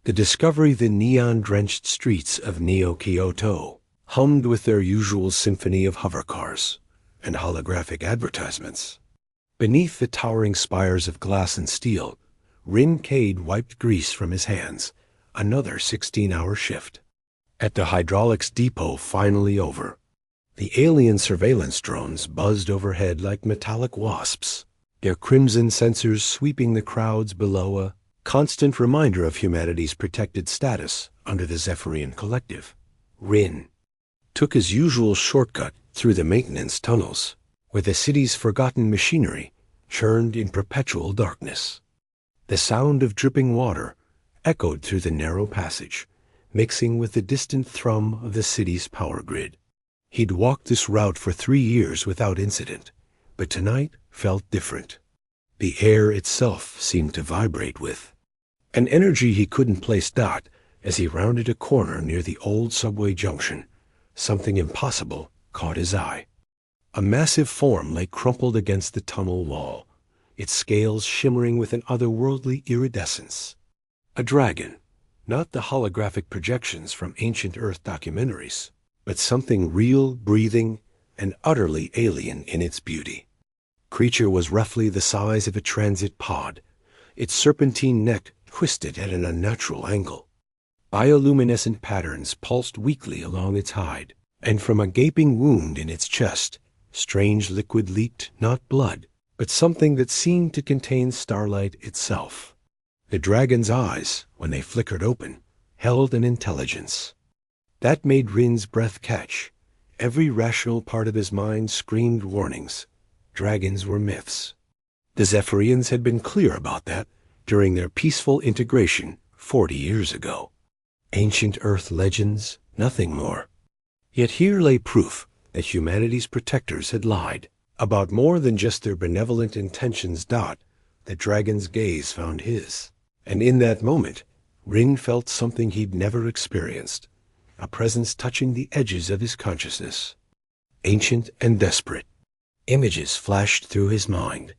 The discovery the neon-drenched streets of Neo-Kyoto hummed with their usual symphony of hovercars and holographic advertisements. Beneath the towering spires of glass and steel, Rin Cade wiped grease from his hands. Another 16-hour shift. At the hydraulics depot finally over, the alien surveillance drones buzzed overhead like metallic wasps, their crimson sensors sweeping the crowds below, a constant reminder of humanity's protected status under the Zephyrian Collective. Rin took his usual shortcut through the maintenance tunnels, where the city's forgotten machinery churned in perpetual darkness. The sound of dripping water echoed through the narrow passage, mixing with the distant thrum of the city's power grid. He'd walked this route for 3 years without incident, but tonight felt different. The air itself seemed to vibrate with an energy he couldn't place. As he rounded a corner near the old subway junction, something impossible caught his eye. A massive form lay crumpled against the tunnel wall, its scales shimmering with an otherworldly iridescence. A dragon, not the holographic projections from ancient Earth documentaries, but something real, breathing, and utterly alien in its beauty. Creature was roughly the size of a transit pod, its serpentine neck twisted at an unnatural angle. Bioluminescent patterns pulsed weakly along its hide, and from a gaping wound in its chest, strange liquid leaked, not blood, but something that seemed to contain starlight itself. The dragon's eyes, when they flickered open, held an intelligence. That made Rin's breath catch. Every rational part of his mind screamed warnings. Dragons were myths. The Zephyrians had been clear about that during their peaceful integration 40 years ago. Ancient Earth legends, nothing more. Yet here lay proof that humanity's protectors had lied about more than just their benevolent intentions. The dragon's gaze found his, and in that moment, Rin felt something he'd never experienced, a presence touching the edges of his consciousness. Ancient and desperate. Images flashed through his mind.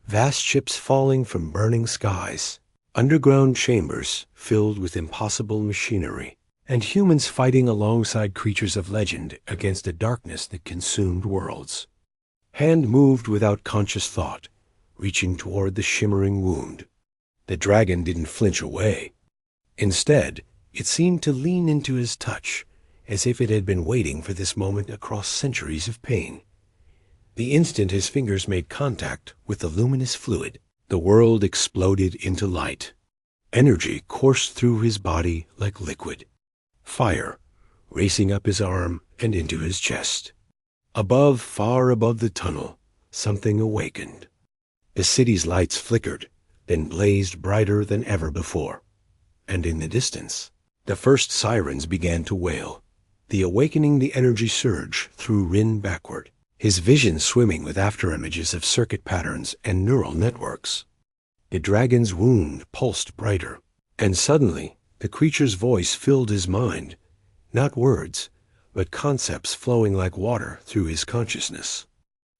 Vast ships falling from burning skies, underground chambers filled with impossible machinery, and humans fighting alongside creatures of legend against a darkness that consumed worlds. Hand moved without conscious thought, reaching toward the shimmering wound. The dragon didn't flinch away. Instead, it seemed to lean into his touch, as if it had been waiting for this moment across centuries of pain. The instant his fingers made contact with the luminous fluid, the world exploded into light. Energy coursed through his body like liquid. Fire, racing up his arm and into his chest. Above, far above the tunnel, something awakened. The city's lights flickered, then blazed brighter than ever before. And in the distance, the first sirens began to wail. The energy surge threw Rin backward, his vision swimming with afterimages of circuit patterns and neural networks. The dragon's wound pulsed brighter, and suddenly the creature's voice filled his mind, not words, but concepts flowing like water through his consciousness.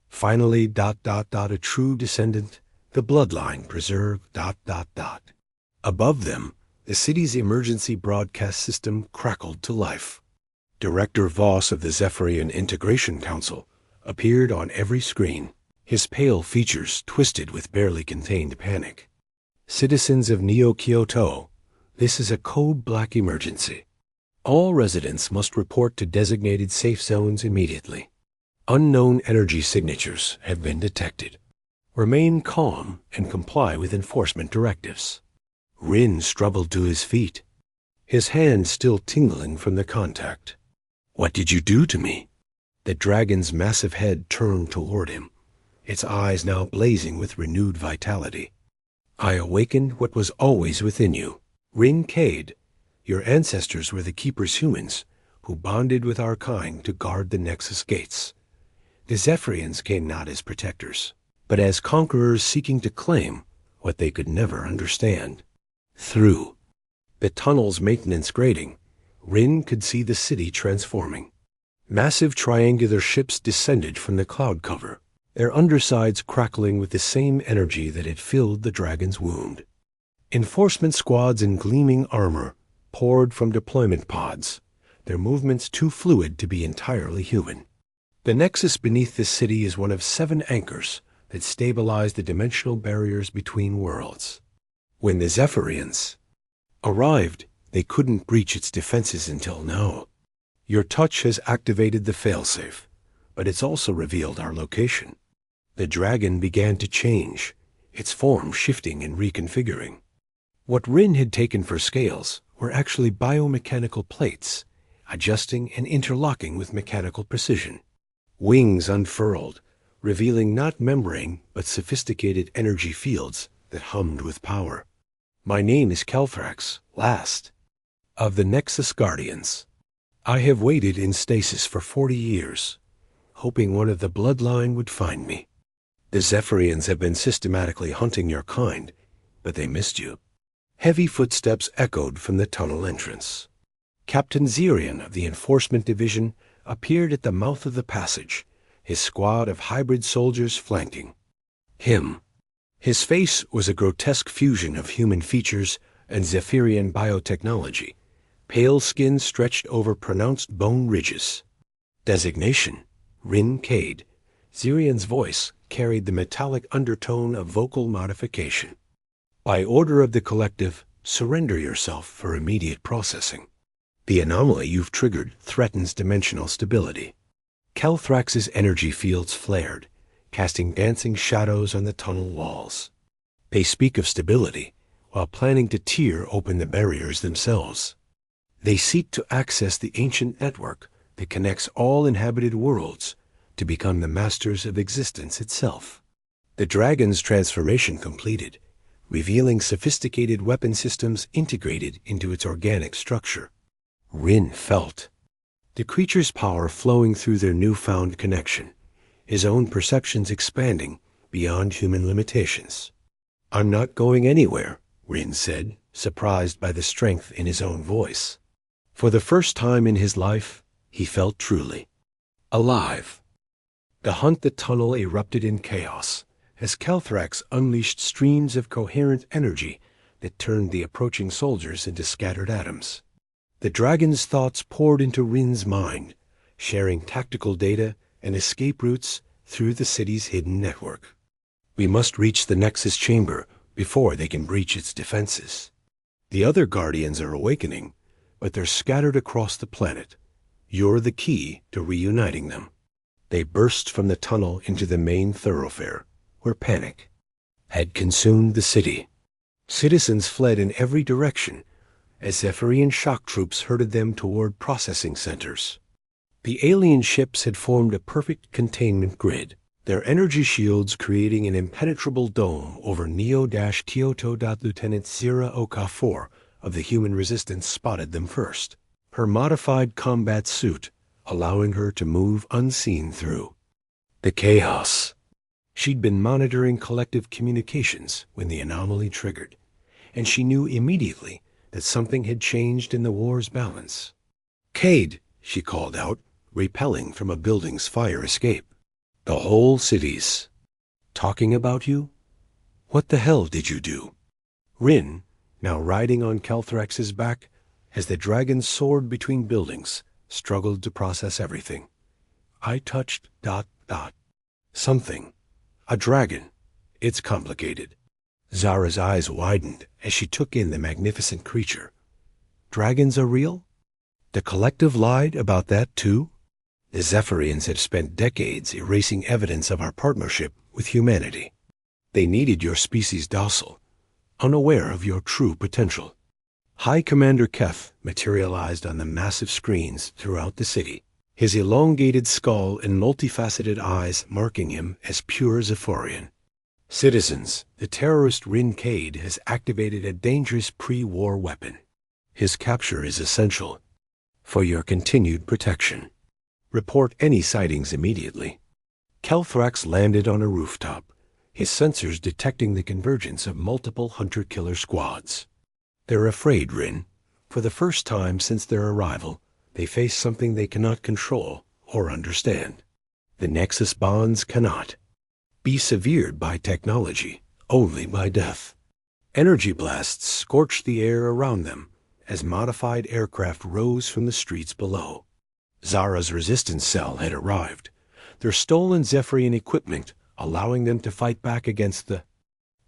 Finally, a true descendant, the bloodline preserved, Above them, the city's emergency broadcast system crackled to life. Director Voss of the Zephyrian Integration Council appeared on every screen, his pale features twisted with barely contained panic. Citizens of Neo-Kyoto, this is a code black emergency. All residents must report to designated safe zones immediately. Unknown energy signatures have been detected. Remain calm and comply with enforcement directives. Rin struggled to his feet, his hand still tingling from the contact. What did you do to me? The dragon's massive head turned toward him, its eyes now blazing with renewed vitality. I awakened what was always within you. Rin Cade, your ancestors were the Keeper's humans, who bonded with our kind to guard the Nexus gates. The Zephyrians came not as protectors, but as conquerors seeking to claim what they could never understand. Through the tunnel's maintenance grating, Rin could see the city transforming. Massive triangular ships descended from the cloud cover, their undersides crackling with the same energy that had filled the dragon's wound. Enforcement squads in gleaming armor poured from deployment pods, their movements too fluid to be entirely human. The nexus beneath this city is one of 7 anchors that stabilize the dimensional barriers between worlds. When the Zephyrians arrived, they couldn't breach its defenses until now. Your touch has activated the failsafe, but it's also revealed our location. The dragon began to change, its form shifting and reconfiguring. What Rin had taken for scales were actually biomechanical plates, adjusting and interlocking with mechanical precision. Wings unfurled, revealing not membrane but sophisticated energy fields that hummed with power. My name is Calthrax, last of the Nexus Guardians. I have waited in stasis for 40 years, hoping one of the bloodline would find me. The Zephyrians have been systematically hunting your kind, but they missed you. Heavy footsteps echoed from the tunnel entrance. Captain Zirian of the Enforcement Division appeared at the mouth of the passage, his squad of hybrid soldiers flanking him. His face was a grotesque fusion of human features and Zephyrian biotechnology, pale skin stretched over pronounced bone ridges. Designation: Rin Cade. Zirian's voice carried the metallic undertone of vocal modification. By order of the collective, surrender yourself for immediate processing. The anomaly you've triggered threatens dimensional stability. Calthrax's energy fields flared, casting dancing shadows on the tunnel walls. They speak of stability, while planning to tear open the barriers themselves. They seek to access the ancient network that connects all inhabited worlds to become the masters of existence itself. The dragon's transformation completed, revealing sophisticated weapon systems integrated into its organic structure. Rin felt the creature's power flowing through their newfound connection, his own perceptions expanding beyond human limitations. I'm not going anywhere, Rin said, surprised by the strength in his own voice. For the first time in his life, he felt truly alive. The hunt the tunnel erupted in chaos as Calthrax unleashed streams of coherent energy that turned the approaching soldiers into scattered atoms. The dragon's thoughts poured into Rin's mind, sharing tactical data and escape routes through the city's hidden network. We must reach the Nexus chamber before they can breach its defenses. The other Guardians are awakening, but they're scattered across the planet. You're the key to reuniting them. They burst from the tunnel into the main thoroughfare, where panic had consumed the city. Citizens fled in every direction as Zephyrian shock troops herded them toward processing centers. The alien ships had formed a perfect containment grid, their energy shields creating an impenetrable dome over Neo-Kyoto. Lieutenant Zira Okafor of the Human Resistance spotted them first, her modified combat suit allowing her to move unseen through the chaos. She'd been monitoring collective communications when the anomaly triggered, and she knew immediately that something had changed in the war's balance. Cade, she called out, repelling from a building's fire escape. The whole city's talking about you? What the hell did you do? Rin, now riding on Calthrax's back, as the dragon soared between buildings, struggled to process everything. I touched ... something. A dragon. It's complicated. Zara's eyes widened as she took in the magnificent creature. Dragons are real? The collective lied about that too? The Zephyrians have spent decades erasing evidence of our partnership with humanity. They needed your species docile, unaware of your true potential. High Commander Keth materialized on the massive screens throughout the city, his elongated skull and multifaceted eyes marking him as pure Zephyrian. Citizens, the terrorist Rin Cade has activated a dangerous pre-war weapon. His capture is essential for your continued protection. Report any sightings immediately. Calthrax landed on a rooftop, his sensors detecting the convergence of multiple hunter-killer squads. They're afraid, Rin. For the first time since their arrival, they face something they cannot control or understand. The Nexus bonds cannot be severed by technology, only by death. Energy blasts scorched the air around them as modified aircraft rose from the streets below. Zara's resistance cell had arrived, their stolen Zephyrian equipment allowing them to fight back against the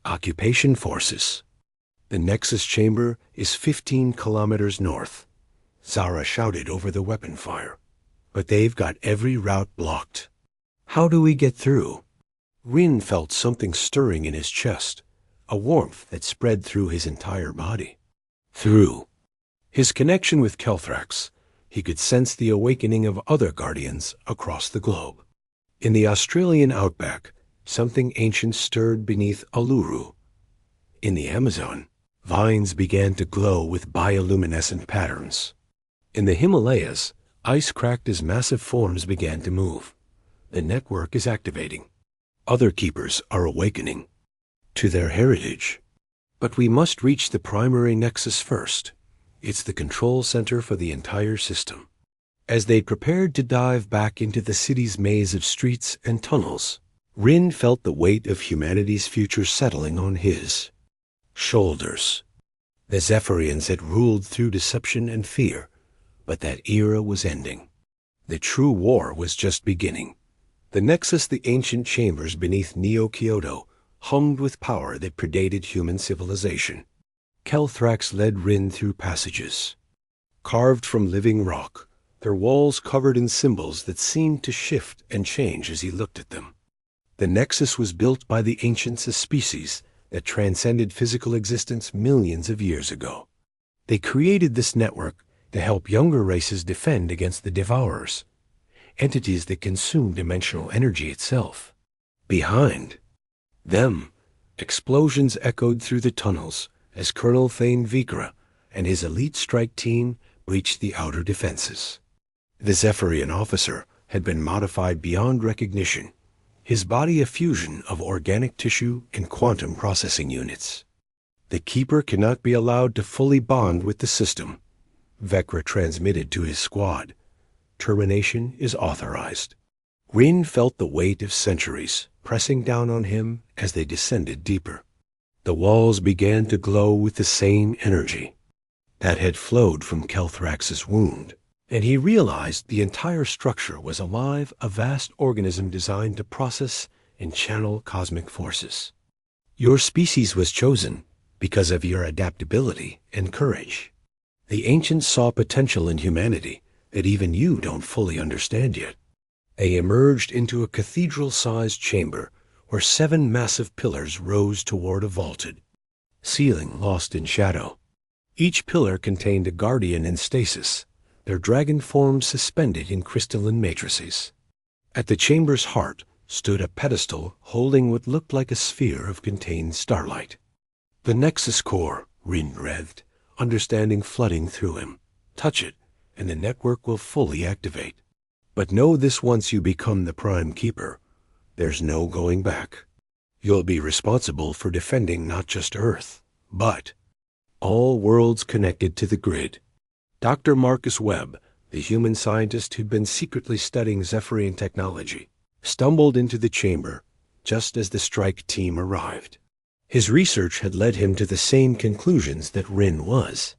occupation forces. The Nexus chamber is 15 kilometers north, Zara shouted over the weapon fire. But they've got every route blocked. How do we get through? Rin felt something stirring in his chest, a warmth that spread through his entire body. Through his connection with Kelthrax, he could sense the awakening of other guardians across the globe. In the Australian outback, something ancient stirred beneath Uluru. In the Amazon, vines began to glow with bioluminescent patterns. In the Himalayas, ice cracked as massive forms began to move. The network is activating. Other keepers are awakening to their heritage. But we must reach the primary nexus first. It's the control center for the entire system. As they prepared to dive back into the city's maze of streets and tunnels, Rin felt the weight of humanity's future settling on his shoulders. The Zephyrians had ruled through deception and fear, but that era was ending. The true war was just beginning. The Nexus, the ancient chambers beneath Neo-Kyoto, hummed with power that predated human civilization. Kelthrax led Rin through passages, carved from living rock, their walls covered in symbols that seemed to shift and change as he looked at them. The Nexus was built by the ancients, a species that transcended physical existence millions of years ago. They created this network to help younger races defend against the Devourers, entities that consume dimensional energy itself. Behind them, explosions echoed through the tunnels as Colonel Thane Vikra and his elite strike team breached the outer defenses. The Zephyrian officer had been modified beyond recognition, his body a fusion of organic tissue and quantum processing units. The Keeper cannot be allowed to fully bond with the system, Vecra transmitted to his squad. Termination is authorized. Rin felt the weight of centuries pressing down on him as they descended deeper. The walls began to glow with the same energy that had flowed from Kelthrax's wound, and he realized the entire structure was alive, a vast organism designed to process and channel cosmic forces. Your species was chosen because of your adaptability and courage. The ancients saw potential in humanity that even you don't fully understand yet. They emerged into a cathedral-sized chamber where 7 massive pillars rose toward a vaulted ceiling lost in shadow. Each pillar contained a guardian in stasis, their dragon forms suspended in crystalline matrices. At the chamber's heart stood a pedestal holding what looked like a sphere of contained starlight. The Nexus core, Rin breathed, understanding flooding through him. Touch it, and the network will fully activate. But know this: once you become the Prime Keeper, there's no going back. You'll be responsible for defending not just Earth, but all worlds connected to the grid. Dr. Marcus Webb, the human scientist who'd been secretly studying Zephyrian technology, stumbled into the chamber just as the strike team arrived. His research had led him to the same conclusions that Rin was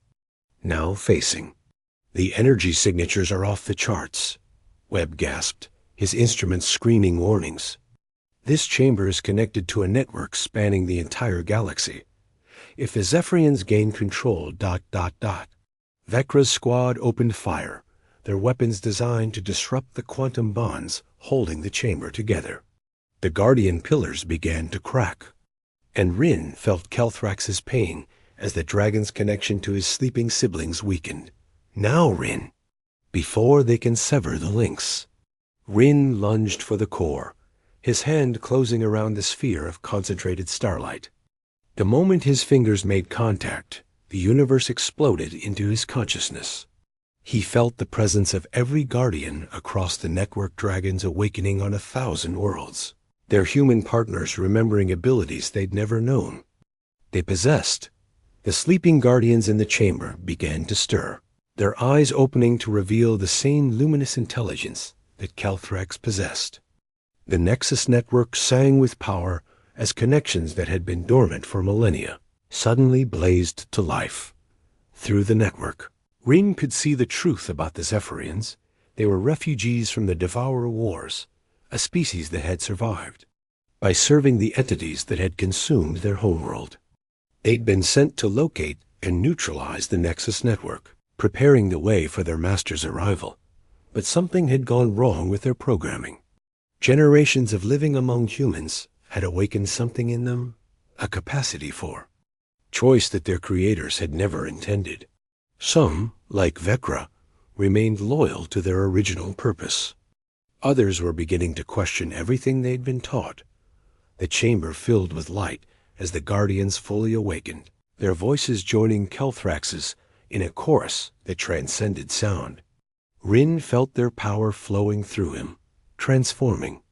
now facing. The energy signatures are off the charts, Webb gasped, his instruments screaming warnings. This chamber is connected to a network spanning the entire galaxy. If the Zephyrians gain control... Vecra's squad opened fire, their weapons designed to disrupt the quantum bonds holding the chamber together. The Guardian pillars began to crack, and Rin felt Kelthrax's pain as the dragon's connection to his sleeping siblings weakened. Now, Rin, before they can sever the links. Rin lunged for the core, his hand closing around the sphere of concentrated starlight. The moment his fingers made contact, the universe exploded into his consciousness. He felt the presence of every guardian across the network dragons awakening on 1,000 worlds, their human partners remembering abilities they'd never known they possessed. The sleeping guardians in the chamber began to stir, their eyes opening to reveal the same luminous intelligence that Kelthrax possessed. The Nexus network sang with power as connections that had been dormant for millennia suddenly blazed to life. Through the network, Rin could see the truth about the Zephyrians. They were refugees from the Devourer Wars, a species that had survived by serving the entities that had consumed their homeworld. They'd been sent to locate and neutralize the Nexus network, preparing the way for their master's arrival. But something had gone wrong with their programming. Generations of living among humans had awakened something in them, a capacity for choice that their creators had never intended. Some, like Vecra, remained loyal to their original purpose. Others were beginning to question everything they'd been taught. The chamber filled with light as the Guardians fully awakened, their voices joining Kelthrax's in a chorus that transcended sound. Rin felt their power flowing through him, transforming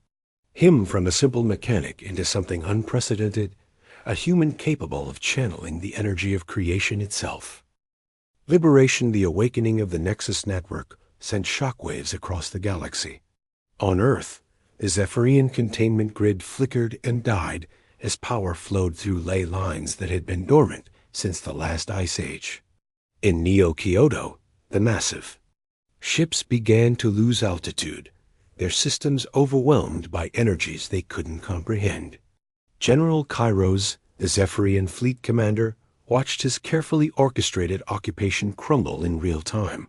him from a simple mechanic into something unprecedented, a human capable of channeling the energy of creation itself. Liberation, the awakening of the Nexus network, sent shockwaves across the galaxy. On Earth, the Zephyrian containment grid flickered and died as power flowed through ley lines that had been dormant since the last ice age. In Neo-Kyoto, the massive ships began to lose altitude, their systems overwhelmed by energies they couldn't comprehend. General Kairos, the Zephyrian fleet commander, watched his carefully orchestrated occupation crumble in real time.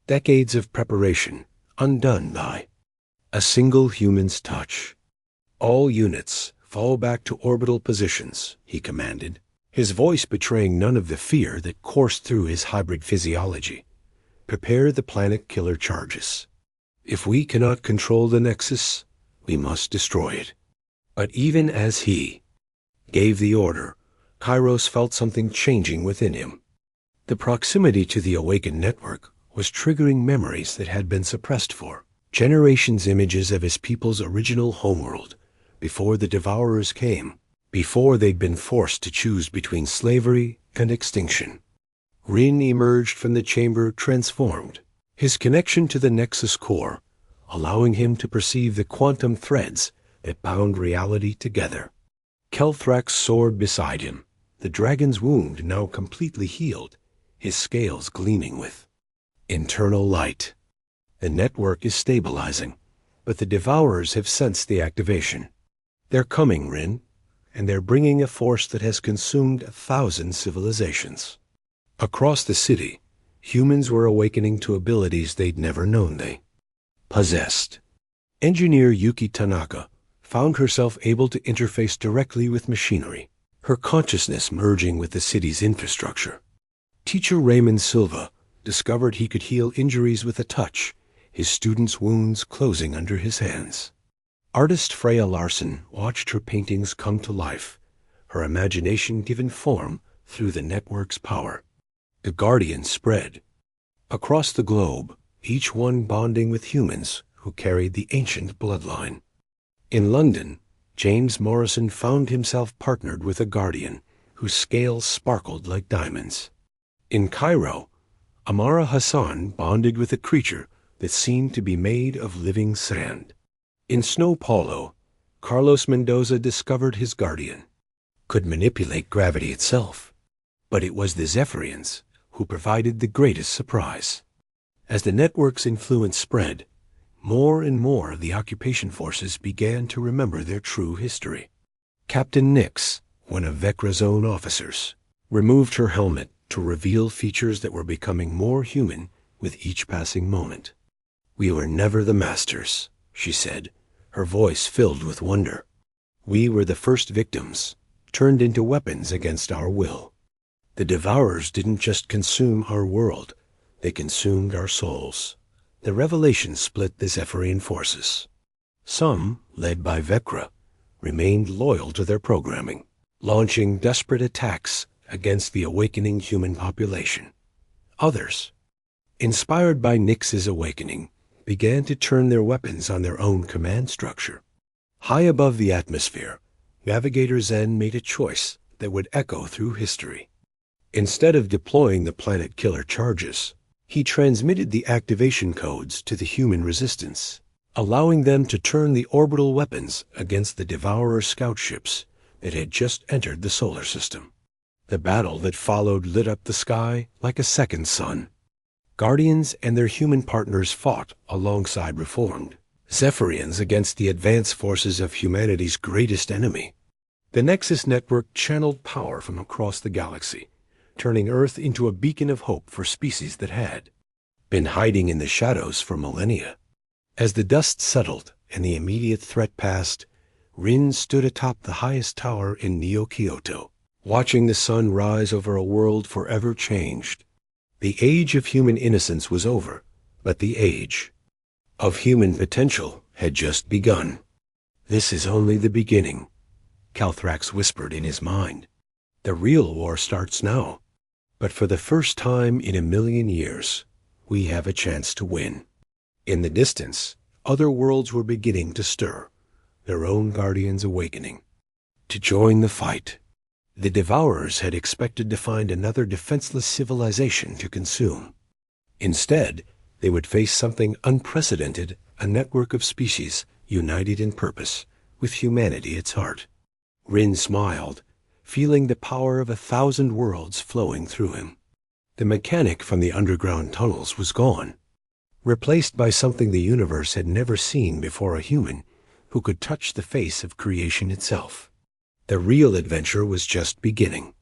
Decades of preparation undone by a single human's touch. All units fall back to orbital positions, he commanded, his voice betraying none of the fear that coursed through his hybrid physiology. Prepare the planet killer charges. If we cannot control the Nexus, we must destroy it. But even as he gave the order, Kairos felt something changing within him. The proximity to the awakened network was triggering memories that had been suppressed for generations, images of his people's original homeworld, before the Devourers came, before they'd been forced to choose between slavery and extinction. Rin emerged from the chamber transformed, his connection to the Nexus core, allowing him to perceive the quantum threads that bound reality together. Kelthrax soared beside him, the dragon's wound now completely healed, his scales gleaming with internal light. The network is stabilizing, but the Devourers have sensed the activation. They're coming, Rin, and they're bringing a force that has consumed 1,000 civilizations. Across the city, humans were awakening to abilities they'd never known they possessed. Engineer Yuki Tanaka found herself able to interface directly with machinery, her consciousness merging with the city's infrastructure. Teacher Raymond Silva discovered he could heal injuries with a touch, his students' wounds closing under his hands. Artist Freya Larson watched her paintings come to life, her imagination given form through the network's power. The Guardians spread across the globe, each one bonding with humans who carried the ancient bloodline. In London, James Morrison found himself partnered with a Guardian whose scales sparkled like diamonds. In Cairo, Amara Hassan bonded with a creature that seemed to be made of living sand. In Snow Paulo, Carlos Mendoza discovered his Guardian could manipulate gravity itself. But it was the Zephyrians who provided the greatest surprise. As the network's influence spread, more and more of the occupation forces began to remember their true history. Captain Nix, one of Vecra's own officers, removed her helmet to reveal features that were becoming more human with each passing moment. "We were never the masters," she said, her voice filled with wonder. "We were the first victims, turned into weapons against our will. The Devourers didn't just consume our world, they consumed our souls." The revelation split the Zephyrian forces. Some, led by Vecra, remained loyal to their programming, launching desperate attacks against the awakening human population. Others, inspired by Nix's awakening, began to turn their weapons on their own command structure. High above the atmosphere, Navigator Zen made a choice that would echo through history. Instead of deploying the planet killer charges, he transmitted the activation codes to the human resistance, allowing them to turn the orbital weapons against the Devourer scout ships that had just entered the solar system. The battle that followed lit up the sky like a second sun. Guardians and their human partners fought alongside Reformed Zephyrians against the advance forces of humanity's greatest enemy. The Nexus Network channeled power from across the galaxy, turning Earth into a beacon of hope for species that had been hiding in the shadows for millennia. As the dust settled and the immediate threat passed, Rin stood atop the highest tower in Neo-Kyoto, watching the sun rise over a world forever changed. The age of human innocence was over, but the age of human potential had just begun. "This is only the beginning," Calthrax whispered in his mind. "The real war starts now. But for the first time in 1,000,000 years, we have a chance to win." In the distance, other worlds were beginning to stir, their own guardians awakening to join the fight. The Devourers had expected to find another defenseless civilization to consume. Instead, they would face something unprecedented, a network of species united in purpose, with humanity at its heart. Rin smiled, feeling the power of 1,000 worlds flowing through him. The mechanic from the underground tunnels was gone, replaced by something the universe had never seen before, a human who could touch the face of creation itself. The real adventure was just beginning.